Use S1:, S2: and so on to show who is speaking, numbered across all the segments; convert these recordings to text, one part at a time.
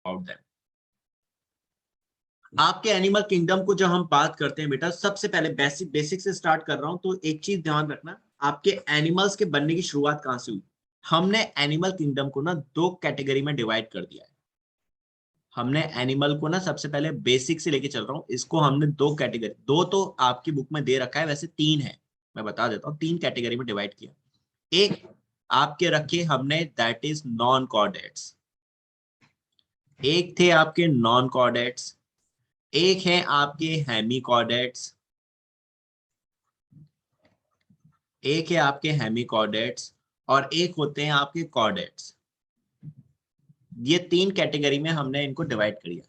S1: About them. आपके animal kingdom को जब हम बात करते हैं बेटा, सबसे पहले बेसिक से स्टार्ट कर रहा हूं, तो एक चीज ध्यान रखना, आपके एनिमल्स के बनने की शुरुआत कहां से हुई। हमने एनिमल किंगडम को ना दो कैटेगरी में डिवाइड कर दिया है। हमने एनिमल को ना, सबसे पहले बेसिक से लेके चल रहा हूँ, इसको हमने दो कैटेगरी, दो तो आपकी बुक में दे रखा है, वैसे तीन है, मैं बता देता हूँ, तीन कैटेगरी में डिवाइड किया। एक आपके रखे हमने, दैट इज नॉन कॉर्डेट्स। एक थे आपके नॉन कॉर्डेट्स, एक है आपके हेमी कॉर्डेट्स, एक है आपके हेमी कॉर्डेट्स, और एक होते हैं आपके कॉर्डेट्स। ये तीन कैटेगरी में हमने इनको डिवाइड किया।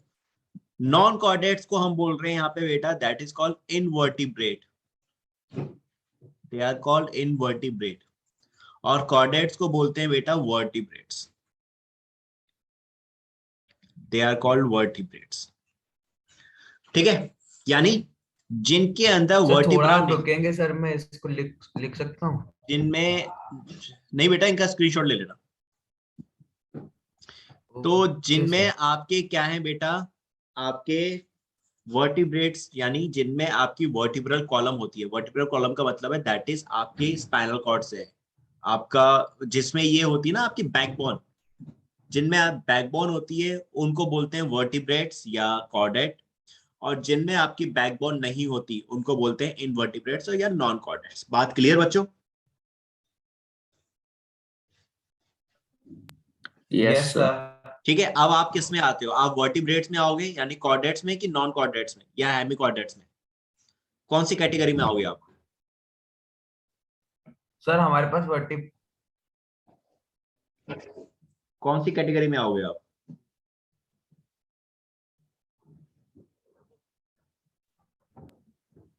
S1: नॉन कॉर्डेट्स को हम बोल रहे हैं यहाँ पे बेटा, that is called invertebrate, they are called invertebrate. और कॉर्डेट्स को बोलते हैं बेटा vertebrates, they are called vertebrates. ठीक है, यानी जिनके अंदर
S2: सर थोड़ा
S1: वर्टिब्रा
S2: आप
S1: नहीं,
S2: रुकेंगे सर, मैं इसको लिख लिख सकता हूँ?
S1: जिनमें नहीं बेटा, इनका स्क्रीनशॉट ले लेना। तो
S2: ओके
S1: जिनमें
S2: सर।
S1: आपके क्या है बेटा, आपके वर्टिब्रेट्स, यानी जिनमें आपकी वर्टिब्रल कॉलम होती है। वर्टिब्रल कॉलम का मतलब है दैट इज आपके स्पाइनल कॉर्ड से आपका, जिसमें ये होती है ना आपकी बैकबोन, जिनमें आप बैकबोन होती है उनको बोलते हैं वर्टिब्रेट्स या कॉर्डेट, और जिनमें आपकी बैकबोन नहीं होती उनको बोलते हैं इनवर्टिब्रेट्स या नॉन कॉर्डेट्स। बात क्लियर बच्चों?
S3: Yes
S2: yes
S3: sir.
S2: सर।
S1: ठीक है, अब आप किस में आते हो, आप वर्टिब्रेट्स में आओगे यानी कॉर्डेट्स में, कि नॉन कॉर्डेट्स में या हेमी कॉर्डेट्स में, कौन सी कैटेगरी में आओगे आप?
S2: सर हमारे पास वर्टी
S1: कौन सी कैटेगरी में आओगे आप?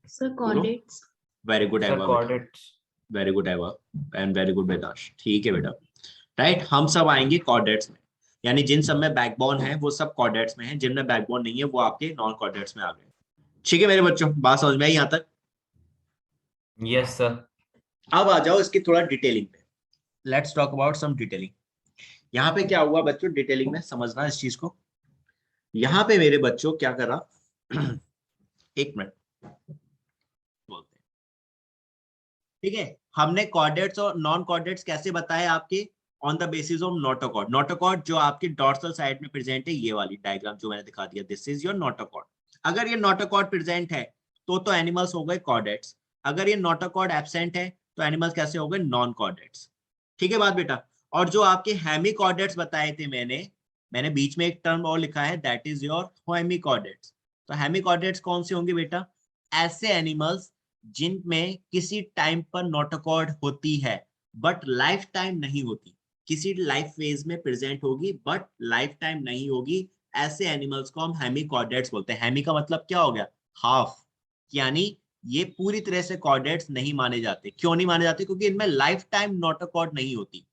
S4: सर
S1: बोलो।
S4: कॉर्डेट्स।
S1: वेरी गुड
S2: सर
S1: एवा बेटा,
S2: कॉर्डेट्स।
S1: वेरी गुड एवा, एंड वेरी गुड वेदांश। ठीक है बेटा, राइट, हम सब आएंगे कॉर्डेट्स में, यानी जिन सब में बैकबोन है वो सब कॉर्डेट्स में है, जिनमें बैकबोन नहीं है वो आपके नॉन कॉर्डेट्स में आ गए। ठीक है मेरे बच्चों, बात समझ में आई यहाँ तक?
S2: Yes sir.
S1: अब आ जाओ इसकी थोड़ा डिटेलिंग पे, let's talk about some detailing. यहाँ पे क्या हुआ बच्चों, डिटेलिंग में समझना इस चीज को। यहाँ पे मेरे बच्चों क्या करा एक मिनट बोलते हैं। ठीक है, हमने कॉर्डेट्स और नॉन कॉर्डेट्स कैसे बताए आपके, on the basis of notochord. Notochord जो आपकी डॉर्सल साइड में प्रेजेंट है, ये वाली डायग्राम जो मैंने दिखा दिया, दिस इज योर नोटोकॉर्ड। अगर ये नोटोकॉर्ड प्रेजेंट है तो एनिमल्स हो गए कॉर्डेट्स। अगर ये नोटोकॉर्ड एब्सेंट है तो एनिमल्स कैसे हो गए, नॉन कॉर्डेट्स। ठीक है बात बेटा। और जो आपके हेमी कॉर्डेट्स बताए थे मैंने बीच में एक टर्म और लिखा है, that is your hemichordates. तो हेमी कॉर्डेट्स कौन से होंगे बेटा, ऐसे एनिमल्स जिनमें किसी टाइम पर नोटोकॉर्ड होती है बट लाइफ टाइम नहीं होती, किसी लाइफ फेज में प्रेजेंट होगी बट लाइफ टाइम नहीं होगी, ऐसे एनिमल्स को हम हेमिकॉर्डेट्स बोलते हैं। हेमी का मतलब क्या हो गया, हाफ, यानी ये पूरी तरह से कॉर्डेट्स नहीं माने जाते। क्यों नहीं माने जाते, क्योंकि इनमें लाइफ टाइम नोटोकॉर्ड नहीं होती।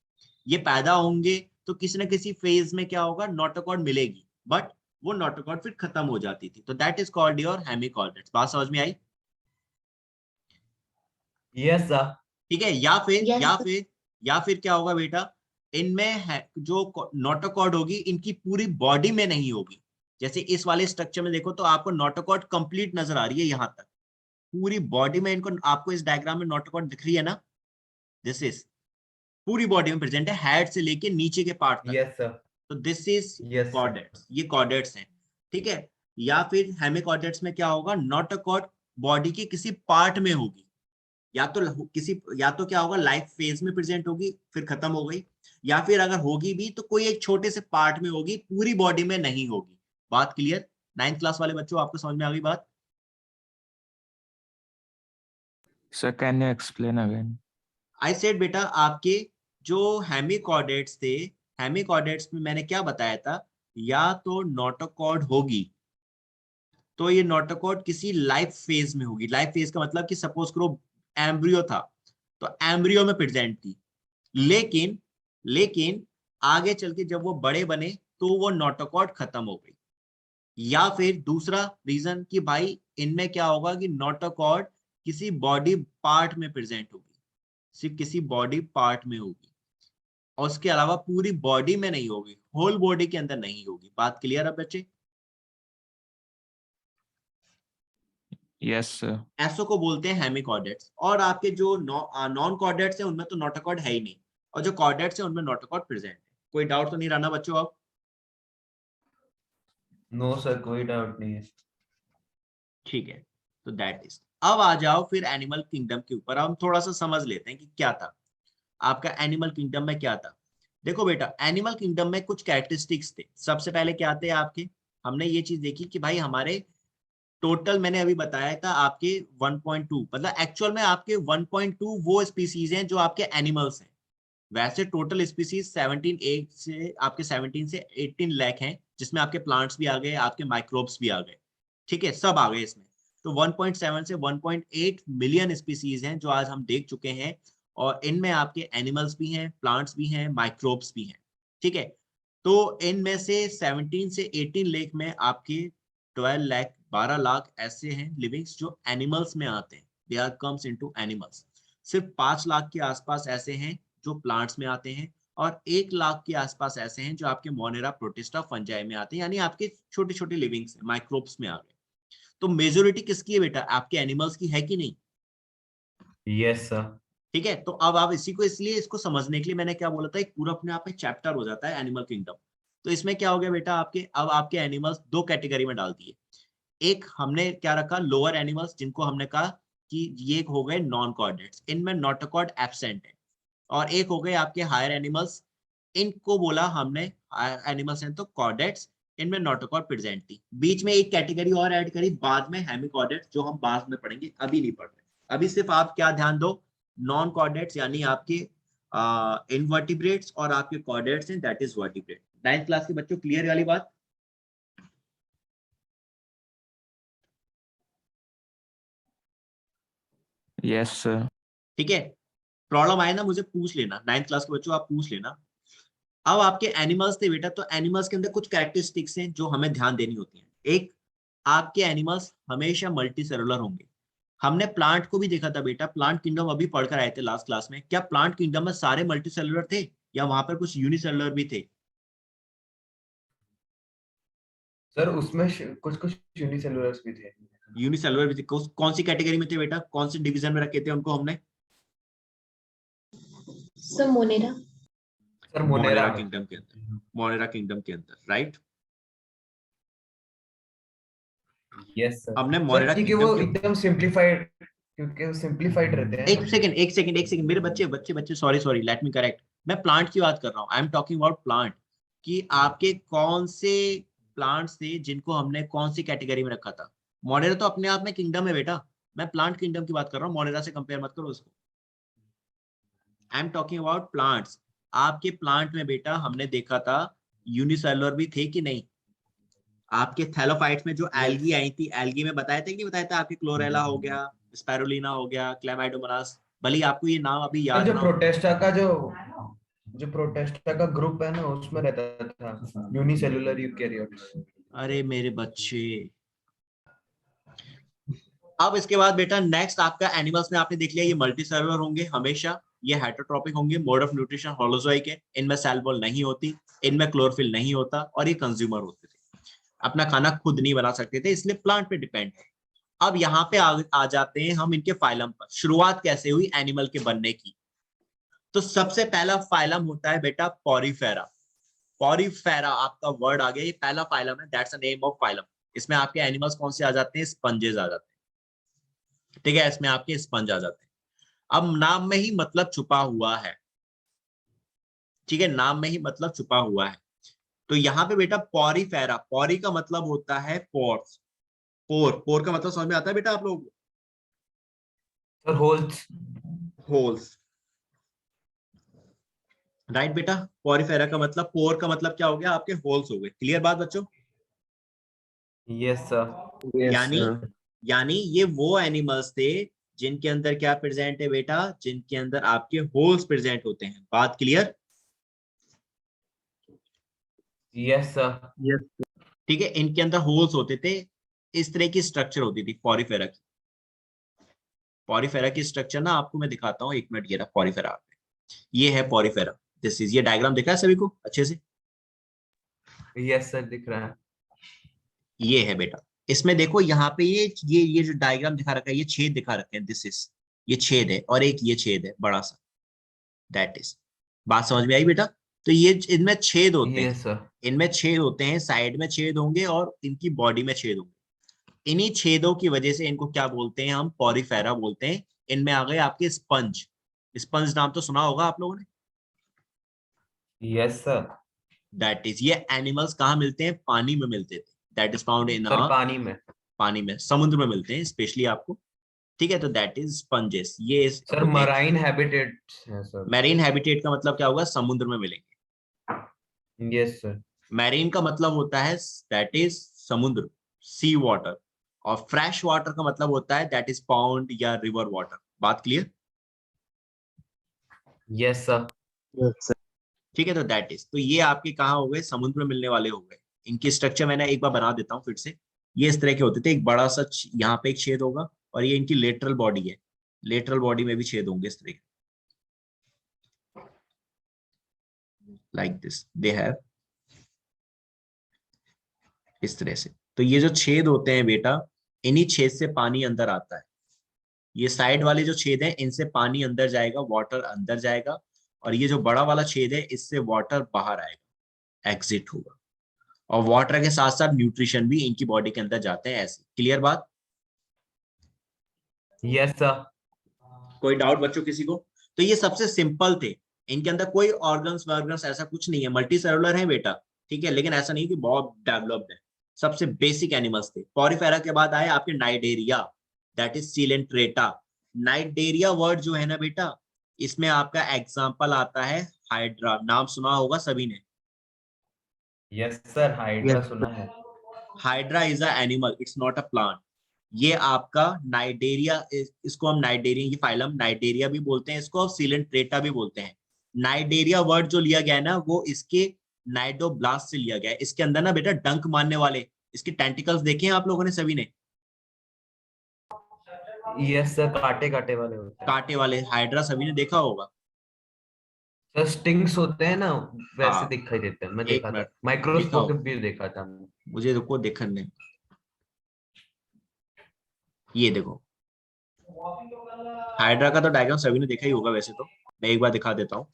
S1: ये पैदा होंगे तो किसी न किसी फेज में क्या होगा, नोटोकॉर्ड मिलेगी, बट वो नोटोकॉर्ड फिर खत्म हो जाती थी। तो that is called your hemichordates. बात समझ में आई?
S2: Yes sir.
S1: ठीक है, या फिर
S4: यस।
S1: या फिर क्या होगा बेटा, इनमें है जो नोटोकॉर्ड होगी इनकी पूरी बॉडी में नहीं होगी। जैसे इस वाले स्ट्रक्चर में देखो तो आपको नोटोकॉर्ड कंप्लीट नजर आ रही है यहाँ तक, पूरी बॉडी में इनको, आपको इस डायग्राम में नोटोकॉर्ड दिख रही है ना, दिस इज पूरी बॉडी में प्रेजेंट है, हेड से लेके नीचे के पार्ट तक।
S2: Yes sir.
S1: तो this is
S2: yes sir.
S1: Chordates, ये कॉर्डेट्स हैं। ठीक है, या फिर हेमिकॉर्डेट्स में क्या होगा, नोटोकॉर्ड बॉडी के किसी पार्ट में होगी, या तो क्या होगा, लाइफ फेज में प्रेजेंट होगी फिर खत्म हो गई, या फिर अगर होगी भी तो कोई एक छोटे से पार्ट में होगी, पूरी बॉडी में नहीं होगी। बात क्लियर? 9th क्लास वाले बच्चों आपको समझ में आ गई बात?
S3: Sir can you explain again?
S1: I said बेटा, आपके जो हेमिकॉर्डेट्स थे, हेमिकॉर्डेट्स में मैंने क्या बताया था, या तो नोटोकॉर्ड होगी, तो ये नोटोकॉर्ड किसी लाइफ फेज में होगी। लाइफ फेज का मतलब कि सपोज करो एम्ब्रियो था, तो एम्ब्रियो में प्रेजेंट थी, लेकिन लेकिन आगे चल के जब वो बड़े बने तो वो नोटोकॉर्ड खत्म हो गई। या फिर दूसरा रीजन कि भाई इनमें क्या होगा कि नोटोकॉर्ड किसी बॉडी पार्ट में प्रेजेंट होगी, सिर्फ किसी बॉडी पार्ट में होगी, और उसके अलावा पूरी बॉडी में नहीं होगी, होल बॉडी के अंदर नहीं होगी। बात क्लियर है बच्चे?
S3: Yes, sir.
S1: ऐसो को बोलते हैं हेमिकॉर्डेट्स। और आपके जो नॉन कॉर्डेट्स है उनमें तो नोटोकॉर्ड है ही नहीं, और जो कॉर्डेट्स है उनमें नोटोकॉर्ड प्रेजेंट है। कोई डाउट तो नहीं रहना बच्चों अब?
S2: नो सर, कोई डाउट नहीं है।
S1: ठीक है, तो दैट इज। अब आ जाओ फिर एनिमल किंगडम के ऊपर, हम थोड़ा सा समझ लेते हैं कि क्या था आपका एनिमल किंगडम में। क्या था? देखो बेटा, एनिमल किंगडम में कुछ कैरेक्टरिस्टिक्स थे। सबसे पहले क्या थे आपके, हमने ये चीज देखी कि भाई हमारे टोटल, मैंने अभी बताया था आपके 1.2, मतलब एक्चुअल में आपके 1.2 वो स्पीसीज हैं जो आपके एनिमल्स हैं। वैसे टोटल स्पीसीज 17 से 18 लाख हैं, जिसमें आपके प्लांट्स भी आ गए, आपके माइक्रोब्स भी आ गए, ठीक है, सब आ गए इसमें। तो 1.7 से 1.8 मिलियन स्पीसीज हैं जो आज हम देख चुके हैं, और इनमें आपके एनिमल्स भी हैं, प्लांट्स भी हैं, माइक्रोब्स भी हैं, ठीक है। तो इनमें से 17 से 18 लाख में आपके 12 लाख ऐसे हैं लिविंग्स जो एनिमल्स में आते हैं, they are comes into animals. सिर्फ 5 लाख के आसपास ऐसे हैं जो प्लांट्स में आते हैं, और 1 लाख के आसपास ऐसे हैं जो आपके मोनेरा प्रोटिस्टा फंजाई में आते हैं, यानी आपके छोटे छोटे लिविंग्स माइक्रोब्स में आ गए। तो मेजोरिटी किसकी है बेटा? आपके एनिमल्स की है कि नहीं?
S2: Yes sir.
S1: ठीक है, तो अब आप इसी को, इसलिए इसको समझने के लिए मैंने क्या बोला था, एक पूरा अपने आप में चैप्टर हो जाता है एनिमल किंगडम। तो इसमें क्या हो गया बेटा, आपके अब आपके एनिमल्स दो कैटेगरी में डाल दिए। एक हमने क्या रखा, लोअर एनिमल्स, जिनको हमने कहा कि ये हो गए नॉन कॉर्डेट्स, इनमें नोटोकॉर्ड एब्सेंट है। और एक हो गए आपके हायर एनिमल्स, इनको बोला हमने हायर एनिमल्स हैं तो कॉर्डेट्स, इनमें नोटोकॉर्ड प्रेजेंट थी। बीच में एक कैटेगरी और ऐड करी बाद में, हेमिकॉर्डेट्स, जो हम बाद में पढ़ेंगे, अभी नहीं पढ़ रहे। अभी सिर्फ आप क्या ध्यान दो, नॉन कॉर्डेट्स यानी आपके इनवर्टिब्रेट्स, और आपके कॉर्डेट्स हैं that is vertebrate. 9th class के बच्चों क्लियर वाली बात?
S3: Yes, sir.
S1: ठीक है, प्रॉब्लम आए ना मुझे पूछ लेना, 9th क्लास के बच्चों आप पूछ लेना। अब आपके एनिमल्स थे बेटा, तो एनिमल्स के अंदर कुछ कैरेक्टरिस्टिक्स हैं जो हमें ध्यान देनी होती हैं। एक, आपके एनिमल्स हमेशा मल्टी सेलुलर होंगे। हमने प्लांट को भी देखा था बेटा, प्लांट किंगडम अभी पढ़कर आए थे लास्ट क्लास में। क्या प्लांट किंगडम में सारे मल्टी सेलुलर थे, या वहां पर कुछ यूनिसेलुलर भी थे?
S2: सर उसमें कुछ कुछ यूनिसेलुलर्स भी थे।
S1: यूनिसेलुलर भी थे। कौन सी कैटेगरी में थे बेटा, कौन से डिवीजन में रखे थे उनको हमने?
S4: Sir Monera.
S2: Sir
S1: Monera
S2: Monera
S1: kingdom के अंदर, मोनेरा किंगडम के अंदर, राइट।
S2: Yes sir.
S1: हमने
S2: सर
S1: मोनेरा
S2: क्योंकि
S1: किंगडम
S2: वो
S1: के,
S2: एकदम सिंप्लीफाइड, क्योंकि वो सिंप्लीफाइड रहते हैं
S1: एक
S2: ना।
S1: सेकंड एक सेकंड एक सेकंड मेरे बच्चे बच्चे बच्चे, sorry sorry, let me correct. मैं प्लांट की बात कर रहा हूँ, I am talking about plant. कि आपके कौन से प्लांट्स थे जिनको हमने कौन सी कैटेगरी में रखा था? मोनेरा तो अपने आप में किंगडम है बेटा, मैं प्लांट किंगडम की बात कर रहा हूँ, मोनेरा से कंपेयर मत करो उसको। I am talking about plants. आपके प्लांट में बेटा हमने देखा था यूनिसेलुलर भी थे कि नहीं? आपके थैलोफाइट्स में जो एल्गी आई थी, एल्गी में बताया था कि नहीं बताया था? आपके क्लोरेला हो गया, स्पाइरुलिना हो गया, क्लेमाइडोमोनास, भले ही आपको ये नाम अभी
S2: सर
S1: याद
S2: जो
S1: ना हो।
S2: प्रोटेस्टा का जो प्रोटेस्टा का ग्रुप है ना, उसमें रहता था यूनिसेलुलर यूकेरियोट्स।
S1: अरे मेरे बच्चे, अब इसके बाद बेटा नेक्स्ट आपका एनिमल्स में आपने देख लिया, ये मल्टी सेलुलर होंगे हमेशा, ये हेटरोट्रॉपिक होंगे, मोड ऑफ न्यूट्रिशन होलोजोइक है, इनमें सेल वॉल नहीं होती, इनमें क्लोरोफिल नहीं होता, और ये कंज्यूमर होते थे, अपना खाना खुद नहीं बना सकते थे, इसलिए प्लांट पे डिपेंड है। अब यहाँ पे आ जाते हैं हम इनके फाइलम पर। शुरुआत कैसे हुई एनिमल के बनने की? तो सबसे पहला फाइलम होता है बेटा पॉरीफेरा। पॉरीफेरा आपका वर्ड आ गया, ये पहला फाइलम है, that's the name of phylum. इसमें आपके एनिमल्स कौन से आ जाते हैं? स्पंजेस आ जाते हैं, ठीक है, इसमें आपके स्पंज आ जाते हैं। अब नाम में ही मतलब छुपा हुआ है, ठीक है, नाम में ही मतलब छुपा हुआ है। तो यहाँ पे बेटा पॉरीफेरा, पॉरी का मतलब होता है पोर्स। पोर, पोर का मतलब समझ में आता है बेटा आप लोग?
S2: Sir holes.
S1: होल्स, राइट बेटा। पॉरीफेरा का मतलब, पोर का मतलब क्या हो गया? आपके होल्स हो गए। क्लियर बात बच्चों?
S2: Yes sir.
S3: Yes,
S1: यानी
S3: sir.
S1: यानी ये वो एनिमल्स थे जिनके अंदर क्या प्रेजेंट है बेटा? जिनके अंदर आपके होल्स प्रेजेंट होते हैं। बात क्लियर?
S2: Yes sir.
S3: Yes.
S1: ठीक है, इनके अंदर होल्स होते थे, इस तरह की स्ट्रक्चर होती थी पॉरीफेरा की। पॉरीफेरा की स्ट्रक्चर ना आपको मैं दिखाता हूँ, एक मिनट, ये रहा पॉरीफेरा, ये है पॉरीफेरा, दिस इज, ये डायग्राम दिख रहा है सभी को अच्छे से?
S2: यस सर दिख रहा है।
S1: ये है बेटा, इसमें देखो यहाँ पे ये जो डायग्राम दिखा रखा है, ये छेद दिखा रखे हैं, दिस इज, ये छेद है और एक ये छेद है बड़ा सा, दैट इज। बात समझ में आई बेटा? तो ये इनमें छेद होते हैं,
S2: यस सर।
S1: इनमें छेद होते हैं, साइड में छेद होंगे और इनकी बॉडी में छेद होंगे। इन्हीं छेदों की वजह से इनको क्या बोलते हैं, हम पॉरीफेरा बोलते हैं। इनमें आ गए आपके स्पंज। स्पंज नाम तो सुना होगा आप लोगों ने।
S2: Yes sir.
S1: दैट इज, ये एनिमल्स कहाँ मिलते हैं, पानी में मिलते थे। That is found in
S2: sir पानी में।
S1: पानी में, समुद्र में मिलते हैं स्पेशली आपको। ठीक है, तो दैट इज स्पंजेस, ये
S2: सर
S1: होते हैं।
S2: मराइन हैबिटेट्स है सर।
S1: मैरीन हैबिटेट का मतलब क्या होगा, समुद्र में मिलेंगे।
S2: Yes sir.
S1: मैरीन का मतलब होता है दैट इज समुद्र, सी वाटर। और फ्रेश वाटर का मतलब होता है दैट इज पॉन्ड या रिवर वाटर। बात क्लियर?
S2: Yes sir.
S1: ठीक है, तो दैट इज, तो ये आपके कहाँ हो गए, समुद्र में मिलने वाले हो गए। इनकी स्ट्रक्चर मैंने एक बार बना देता हूँ फिर से। ये इस तरह के होते थे, एक बड़ा सा यहाँ पे एक छेद होगा, और ये इनकी लेटरल बॉडी है। लेटरल बॉडी में भी छेद होंगे इस तरह के, लाइक दिस दे हैव, इस तरह से। तो ये जो छेद होते हैं बेटा, इन्हीं छेद से पानी अंदर आता है। ये साइड वाले जो छेद हैं, इनसे पानी अंदर जाएगा, वाटर अंदर जाएगा। और ये जो बड़ा वाला छेद है, इससे वाटर बाहर आएगा, एग्जिट होगा। और वाटर के साथ साथ न्यूट्रिशन भी इनकी बॉडी के अंदर जाते हैं। ऐसे क्लियर बात?
S2: Yes sir.
S1: कोई डाउट बच्चों किसी को? तो ये सबसे सिंपल थे, इनके अंदर कोई ऑर्गन्स वर्गन्स ऐसा कुछ नहीं है, मल्टी सेलुलर है बेटा। ठीक है, लेकिन ऐसा नहीं कि बहुत डेवलप्ड है। सबसे बेसिक एनिमल्स थे। पॉरीफेरा के बाद आए आपके Cnidaria, that is Coelenterata. Cnidaria word जो है ना बेटा, इसमें आपका एग्जाम्पल आता है हाइड्रा। नाम सुना होगा सभी ने।
S2: यस सर हाइड्रा सुना है।
S1: Hydra is a animal, it's not a plant. ये आपका नाइडेरिया, इसको हम नाइडेरिया, ये फाइलम नाइडेरिया भी बोलते हैं इसको, और सीलेंट्रेटा भी बोलते हैं। नाइडेरिया वर्ड जो लिया गया है ना, वो इसके नाइडोब्लास्ट से लिया गया है। इसके अंदर ना बेटा डंक मारने वाले, इसके टेंटिकल्स देखे हैं आप लोगों ने सभी ने?
S2: यस सर काटे काटे वाले होते हैं।
S1: कांटे वाले हाइड्रा सभी ने देखा होगा।
S2: सर स्टिंग्स होते हैं ना, वैसे
S1: हाँ,
S2: दिखाई देते हैं। मैं
S1: एक
S2: देखा था,
S1: मिनट, देखा
S2: माइक्रोस्कोप
S1: होगा,
S2: भी देखा था मैंने।
S1: मुझे रुको देखने। ये देखो, हाइड्रा का तो डायग्राम सभी ने देखा ही होगा वैसे तो। मैं एक बार दिखा देता हूँ।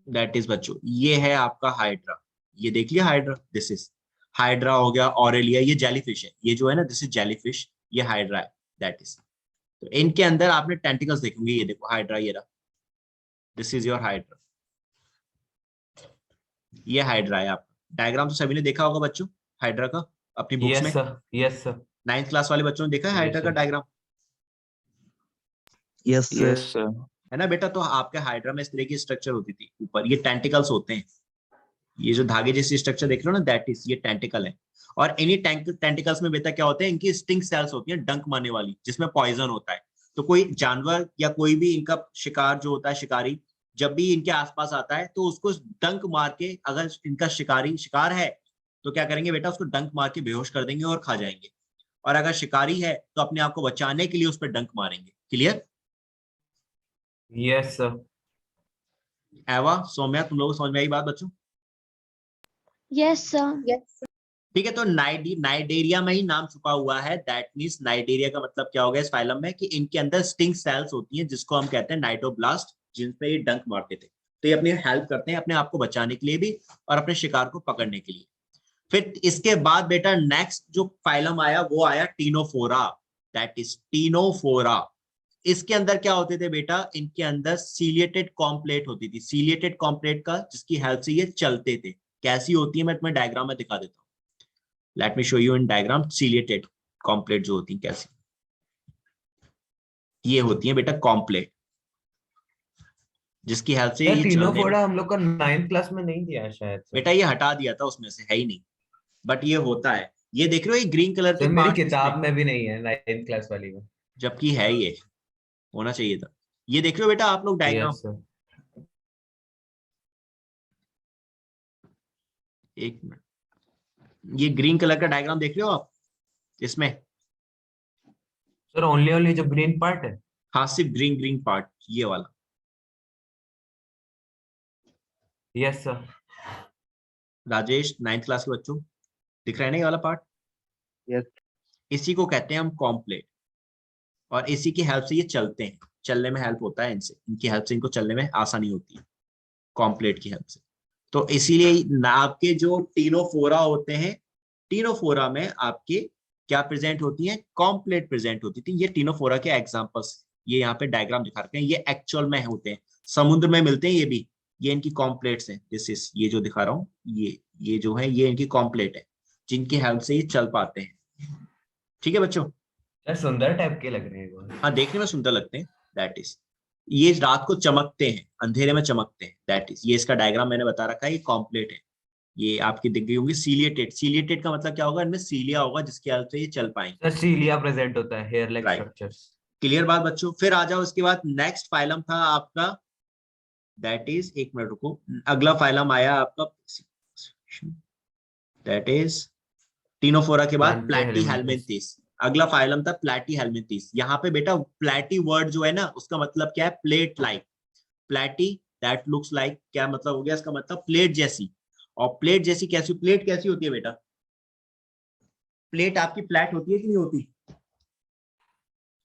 S1: दैट इज बच्चों, ये है आपका हाइड्रा। ये देख लिया हाइड्रा, दिस इज हाइड्रा हो गया। ऑरेलिया, ये जेलीफिश है, ये जो है ना दिस इज जेलीफिश, ये हाइड्रा है, दैट इज। तो इनके अंदर आपने टेंटिकल्स देखेंगे, ये देखो हाइड्रा, ये रहा, दिस इज योर हाइड्रा। ये हाइड्रा है आपका। डायग्राम तो सभी ने देखा होगा बच्चों हाइड्रा का अपनी बुक्स
S2: यस
S1: में।
S2: Sir. Yes sir.
S1: 9th class वाले बच्चों ने देखा है हाइड्रा
S2: यस
S1: का
S2: सर।
S1: Diagram,
S3: Yes, sir.
S1: है ना बेटा? तो आपके हाइड्रा में इस तरह की स्ट्रक्चर होती थी, ऊपर ये टेंटिकल्स होते हैं। ये जो धागे जैसी स्ट्रक्चर देख रहे हो ना, दैट इज, ये टेंटिकल है। और इन्हीं टेंटिकल्स में बेटा क्या होते हैं, इनकी स्टिंग सेल्स होती हैं, डंक मारने वाली, जिसमें पॉइजन होता है। तो कोई जानवर या कोई भी इनका शिकार जो होता है, शिकारी, जब भी इनके आसपास आता है तो उसको डंक मार के, अगर इनका शिकारी शिकार है तो क्या करेंगे बेटा, उसको डंक मार के बेहोश कर देंगे और खा जाएंगे। और अगर शिकारी है तो अपने आप को बचाने के लिए उस पर डंक मारेंगे। क्लियर?
S2: Yes sir.
S1: एवा, सौम्या, तुम लोग को समझ में आई बात बच्चों?
S4: Yes, sir.
S1: ठीक है, तो नाइडेरिया में ही नाम छुपा हुआ है। दैट मीन्स नाइडेरिया का मतलब क्या हो गया इस फाइलम में, कि इनके अंदर स्टिंग सेल्स होती हैं, जिसको हम कहते हैं नाइटोब्लास्ट, जिन पे ये डंक मारते थे। तो ये अपनी हेल्प करते हैं अपने आप को बचाने के लिए भी, और अपने शिकार को पकड़ने के लिए। फिर इसके बाद बेटा नेक्स्ट जो फाइलम आया वो आया टीनोफोरा, दैट इज टीनोफोरा। इसके अंदर क्या होते थे बेटा, इनके अंदर सीलिएटेड कॉम्प्लेट होती थी, सीलिएटेड कॉम्प्लेट का, जिसकी हेल्प से ये चलते थे। कैसी होती है मैं तुम्हें डायग्राम में दिखा देता हूँ। Let me show you in diagram. Ciliated complete जो होती है कैसी, ये होती है बेटा कॉम्प्लेट, जिसकी हेल्प से
S2: यार
S1: ये
S2: तीनों
S1: चलने में।
S2: फोड़ा हम लोग का 9th क्लास में नहीं दिया है शायद सर।
S1: बेटा ये हटा दिया था, उसमें से है ही नहीं, बट ये होता है। ये देख रहे हो, ये ग्रीन कलर के
S2: सर मेरी
S1: पार्ट इसमें,
S2: किताब में भी नहीं है 9th क्लास वाली में।
S1: जबकि है, ये होना चाहिए था। ये देख रहे हो बेटा आप लोग डायग्राम,
S2: यस सर।
S1: एक मिनट, ये ग्रीन कलर का डायग्राम देख रहे हो आप इसमें?
S2: सर ओनली ओनली जो ग्रीन पार्ट है।
S1: हाँ, सिर्फ ग्रीन ग्रीन पार्ट, ये वाला।
S2: Yes sir.
S1: Rajesh 9th class के बच्चों, दिख रहा है ना ये वाला पार्ट?
S5: Yes.
S1: इसी को कहते हैं हम कॉम्प्लेट, और इसी की हेल्प से ये चलते हैं, चलने में हेल्प होता है इनसे, इनकी हेल्प से इनको चलने में आसानी होती है, कॉम्प्लेट की हेल्प से। तो इसीलिए ना आपके जो टीनोफोरा होते हैं, टीनोफोरा में आपके क्या प्रेजेंट होती हैं? कॉम्प्लेट प्रेजेंट होती थी। ये टीनोफोरा के एग्जांपल्स, ये यहाँ पे डायग्राम दिखा रखे हैं, ये एक्चुअल में होते हैं, समुद्र में मिलते हैं ये भी, ये इनकी कॉम्प्लेट्स हैं। दिस इज, ये जो दिखा रहा हूँ, ये जो है ये इनकी कॉम्प्लेट है, जिनकी हेल्प से ये चल पाते हैं। ठीक है बच्चों?
S2: सर सुंदर टाइप के लग रहे हैं वो।
S1: हाँ, देखने में सुंदर लगते हैं, दैट इज। ये रात को चमकते हैं, अंधेरे में चमकते हैं, दैट इज। ये इसका डायग्राम मैंने बता रखा है, ये कॉम्प्लेट है। ये आपकी दिख गई होंगी सीलिएटेड। सीलिएटेड का मतलब क्या होगा? इनमें सीलिया होगा जिसकी हेल्प से ये चल पाएंगे।
S2: सर सीलिया प्रेजेंट होता है, hair like
S1: Right.
S2: Structures.
S1: Clear बात बच्चों? फिर आ जाओ, इसके बाद नेक्स्ट फाइलम था आपका, दैट इज, एक मिनट रुको, अगला फाइलम आया आपका, दैट इज टीनोफोरा के बाद प्लैटीहेल्मिन्थेस। अगला फाइलम था प्लैटीहेल्मिन्थेस। यहाँ पे बेटा प्लैटी वर्ड जो है ना, उसका मतलब क्या है? Plate like. Platy that looks like, क्या मतलब हो गया इसका? मतलब प्लेट जैसी। और प्लेट जैसी कैसी? प्लेट कैसी होती है बेटा? प्लेट आपकी फ्लैट होती है कि नहीं होती?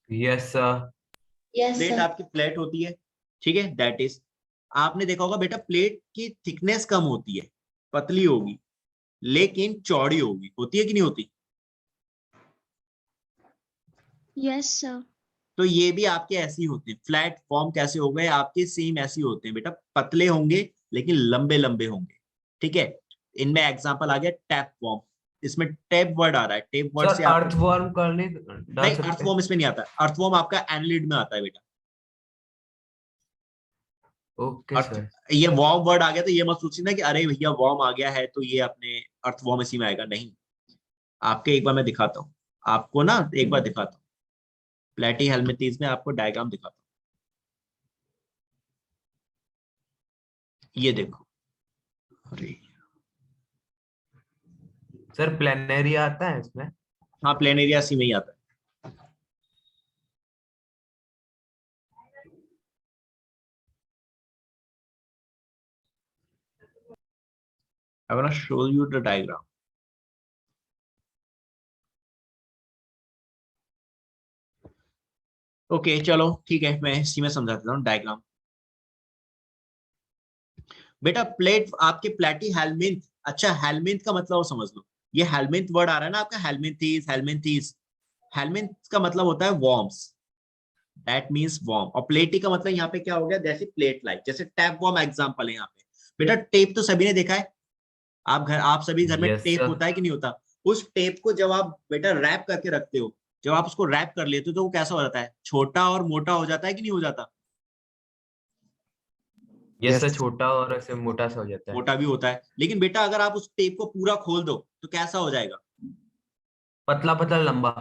S2: Yes sir.
S1: प्लेट आपकी फ्लैट होती है, ठीक है, दैट इज। आपने देखा होगा बेटा, प्लेट की थिकनेस कम होती है, पतली होगी, लेकिन चौड़ी होगी, होती है कि नहीं होती?
S4: Yes, sir.
S1: तो ये भी आपके ऐसे ही होते हैं। फ्लैट फॉर्म कैसे हो गए आपके? सेम ऐसे ही होते हैं बेटा, पतले होंगे लेकिन लंबे लंबे होंगे, ठीक है। इनमें एग्जांपल आ गया टैप फॉर्म, इसमें टैप वर्ड आ रहा है, टैप वर्ड
S2: सर
S1: से
S2: अर्थवर्म करने डाल
S1: नहीं,
S2: सकते हैं?
S1: अर्थवॉर्म इसमें नहीं आता। अर्थवॉर्म आपका एनालिड में आता है बेटा।
S2: Okay sir.
S1: ये वॉर्म वर्ड आ गया तो ये मत सोचना कि अरे भैया वॉर्म आ गया है तो ये अपने अर्थवॉर्म इसी में आएगा, नहीं। आपके एक बार मैं दिखाता हूँ आपको ना, एक बार दिखाता हूँ प्लैटीहेल्मिन्थेस में, आपको डायग्राम दिखाता हूँ। ये देखो, अरे
S2: सर प्लेनेरिया आता है इसमें?
S1: हाँ, प्लेन एरिया सी में ही आता है। I want to show you the diagram. Okay चलो ठीक है, मैं इसी में समझा देता हूँ डायग्राम। बेटा प्लेट आपके प्लैटीहेल्मिन्थ, अच्छा हेल्मिन्थ का मतलब समझ लो, ये हेल्मिन्थ वर्ड आ रहा है ना आपका, हेल्मिन्थेस हेल्मिन्थेस। हेल्मिन्थ का मतलब होता है वॉर्म्स, दैट मींस वॉर्म। और प्लेटी का मतलब यहाँ पे क्या हो गया? जैसे प्लेट लाइक, जैसे टैप वॉर्म एग्जांपल है यहाँ पे। बेटा टेप तो सभी ने देखा है, आप सभी घर में
S2: यस
S1: टेप
S2: सर।
S1: होता है कि नहीं होता? उस टेप को जब आप बेटा रैप करके रखते हो, जब आप उसको रैप कर लेते हो तो वो कैसा हो जाता है? छोटा और मोटा हो जाता है कि नहीं हो जाता?
S2: यस सर, छोटा और ऐसे मोटा सा हो जाता है।
S1: मोटा भी होता है, लेकिन बेटा अगर आप उस टेप को पूरा खोल दो तो कैसा हो जाएगा?
S2: पतला पतला लंबा।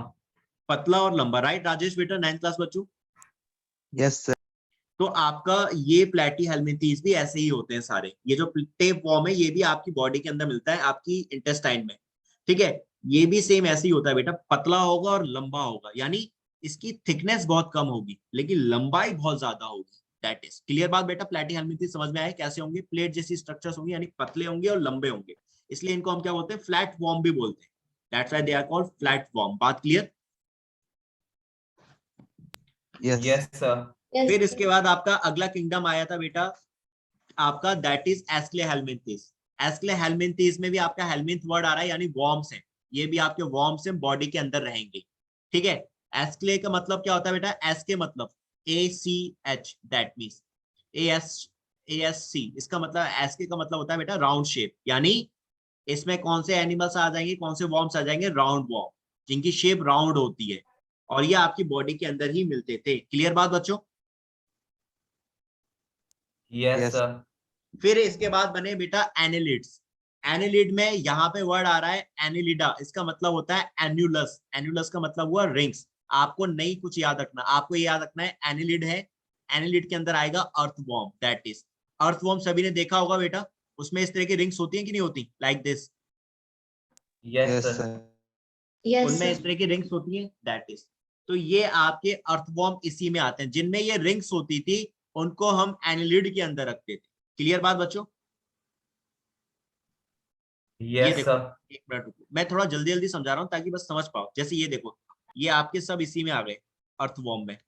S1: पतला और लंबा, राइट राजेश बेटा 9th क्लास बच्चों?
S5: Yes, sir.
S1: तो आपका ये प्लैटीहेल्मिन्थेस भी ऐसे ही होते हैं सारे। ये जो टेप वॉर्म है ये भी आपकी बॉडी के अंदर मिलता है, आपकी इंटेस्टाइन में, ठीक है। ये भी सेम ऐसे ही होता है बेटा, पतला होगा और लंबा होगा, यानी इसकी थिकनेस बहुत कम होगी लेकिन लंबाई बहुत ज्यादा होगी, दैट इज। क्लियर बात बेटा? प्लैटीहेल्मिन्थेस समझ में आया कैसे होंगे? प्लेट जैसी स्ट्रक्चर्स होंगी, यानी पतले होंगे और लंबे होंगे, इसलिए इनको हम क्या बोलते हैं? फ्लैट वॉर्म भी बोलते हैं, that's why they are called flat worm. बात क्लियर?
S5: Yes.
S2: Yes sir.
S1: फिर इसके बाद आपका अगला किंगडम आया था बेटा आपका, दैट इज एस्क्लेहेल्मिन्थेस। एस्क्लेहेल्मिन्थेस में भी आपका हेल्मिन्थ वर्ड आ रहा है, यानी वॉर्म्स है, ये भी आपके वॉर्म्स हैं, बॉडी के अंदर रहेंगे, ठीक है। एस्क्ले का मतलब क्या होता है बेटा? एस के मतलब ACH, दैट मींस ASC, इसका मतलब एस्के का मतलब होता है बेटा राउंड शेप, यानी इसमें कौन से एनिमल्स आ जाएंगे, कौन से वॉर्म्स आ जाएंगे? राउंड वॉर्म, जिनकी शेप राउंड होती है, और ये आपकी बॉडी के अंदर ही मिलते थे। क्लियर बात बच्चों?
S2: Yes
S5: Yes.
S2: सर।
S1: फिर इसके बाद बने बेटा एनिलिड्स। एनिलिड में यहाँ पे वर्ड आ रहा है एनिलिडा, इसका मतलब होता है एन्युलस। एन्युलस का मतलब हुआ रिंग्स। आपको नहीं कुछ याद रखना, आपको ये याद रखना है एनिलिड है, एनिलिड के अंदर आएगा अर्थवॉर्म, दैट इज। अर्थवॉर्म सभी ने देखा होगा बेटा, उसमें इस तरह की रिंग्स होती हैं कि नहीं होती, like this?
S2: Yes
S5: Yes,
S2: sir.
S5: sir.
S1: उनमें इस तरह की रिंग्स होती हैं, दैट इज। तो ये आपके अर्थवॉर्म इसी में आते हैं, जिनमें ये रिंग्स होती थी उनको हम एनिलिड के अंदर रखते थे। क्लियर बात बच्चों? ये
S2: Yes,
S1: देखो,
S2: sir.
S1: एक मिनट रुको, मैं थोड़ा जल्दी जल्दी समझा रहा हूँ ताकि बस समझ पाओ। जैसे ये देखो, ये आपके सब इसी में आ गए, अर्थवॉर्म में।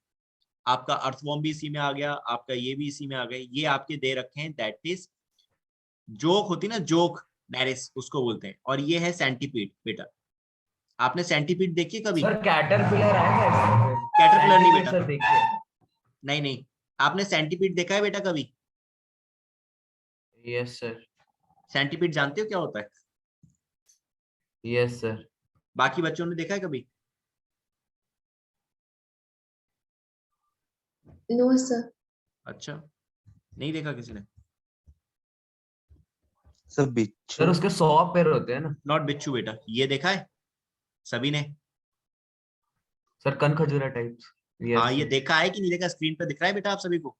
S1: आपका अर्थवॉर्म भी इसी में आ गया, आपका ये भी इसी में आ गए। ये आपके दे रखे हैं, दैट इज जोक होती ना, जोक डायरेक्ट उसको बोलते हैं। और ये है सेंटीपीड। बेटा आपने सेंटीपीड देखी है कभी?
S2: सर कैटरपिलर आएगा इसमें फिर।
S1: कैटरपिलर नहीं
S2: Centipede
S1: बेटा,
S2: सर देखिए।
S1: नहीं नहीं, आपने सेंटीपीड देखा है बेटा कभी?
S2: Yes, sir.
S1: सेंटीपीड जानते हो क्या होता है?
S2: Yes, sir.
S1: बाकी बच्चों ने देखा है कभी?
S5: No, sir.
S1: अच्छा, नहीं देखा किसी ने?
S5: Sir,
S2: सर
S5: बिच्छू.
S2: उसके 100 पैर होते हैं ना।
S1: नॉट बिच्छू बेटा, ये देखा है सभी ने?
S2: सर कनखजूरा टाइप्स।
S1: हाँ,
S2: Yes,
S1: ये
S2: sir.
S1: देखा है कि नहीं देखा? स्क्रीन पे दिख रहा है बेटा आप सभी को?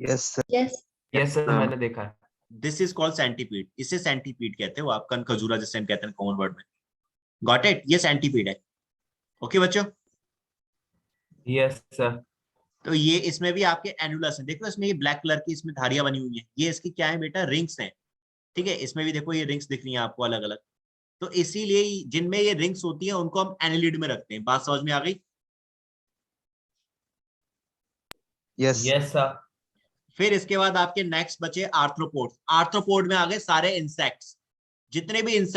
S5: Yes, sir.
S6: Yes.
S2: Yes, sir.
S5: sir.
S2: मैंने देखा है।
S1: This is called centipede. इसे सेंटीपीड कहते हो आप, कन खजूरा जिसे हम कहते हैं कॉमन वर्ड में। Got it? ये सेंटीपीड है। ओके बच्चों,
S2: Yes, sir.
S1: तो ये इसमें भी आपके एनुलस है। देखो इसमें ये ब्लैक कलर की इसमें धारियां बनी हुई है, ये इसकी क्या है बेटा? रिंग्स हैं। ठीक है, इसमें भी देखो ये रिंग्स दिख रही हैं आपको अलग अलग। तो इसीलिए जिनमें ये रिंग्स होती हैं उनको हम एनिलिड में रखते हैं। बात समझ में आ गई?
S5: Yes.
S2: Yes, sir.
S1: फिर इसके बाद आपके नेक्स्ट बचे आर्थ्रोपोड। आर्थ्रोपोड में आ गए सारे इंसेक्ट्स, जितने भी इंसेक्ट